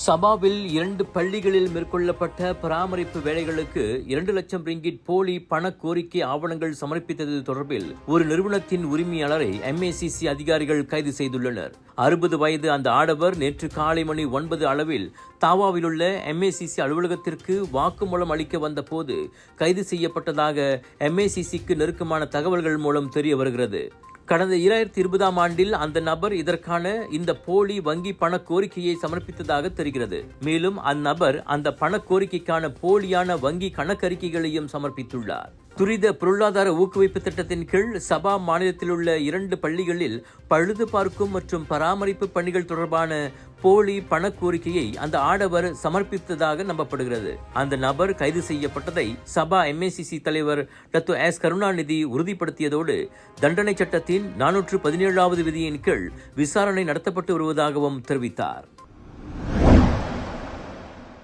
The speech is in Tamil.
சபாவில் 2 பள்ளிகளில் மேற்கொள்ளப்பட்ட பராமரிப்பு வேலைகளுக்கு 2 லட்சம் ரிங்கிட் போலி பண கோரிக்கை ஆவணங்கள் சமர்ப்பித்தது தொடர்பில் ஒரு நிறுவனத்தின் உரிமையாளரை MACC அதிகாரிகள் கைது செய்துள்ளனர். 60 வயது அந்த ஆடவர் நேற்று காலை மணி 9 அளவில் தாவாவிலுள்ள MACC அலுவலகத்திற்கு வாக்குமூலம் அளிக்க வந்த போது கைது செய்யப்பட்டதாக MACCக்கு நெருக்கமான தகவல்கள் மூலம் தெரிய வருகிறது. கடந்த 2020ஆம் ஆண்டில் அந்த நபர் இதற்கான இந்த போலி வங்கி பண கோரிக்கையை சமர்ப்பித்ததாக தெரிகிறது. மேலும் அந்நபர் அந்த பண கோரிக்கைக்கான போலியான வங்கி கணக்கறிக்கைகளையும் சமர்ப்பித்துள்ளார். துரித பொருளாதார ஊக்குவிப்பு திட்டத்தின் கீழ் சபா மாநிலத்தில் உள்ள 2 பள்ளிகளில் பழுது பார்க்கும் மற்றும் பராமரிப்பு பணிகள் தொடர்பான போலி பண கோரிக்கையை அந்த ஆடவர் சமர்ப்பித்ததாக நம்பப்படுகிறது. அந்த நபர் கைது செய்யப்பட்டதை சபா MACC தலைவர் டத்து எஸ் கருணாநிதி உறுதிப்படுத்தியதோடு தண்டனை சட்டத்தின் 417வது விதியின் கீழ் விசாரணை நடத்தப்பட்டு வருவதாகவும் தெரிவித்தார்.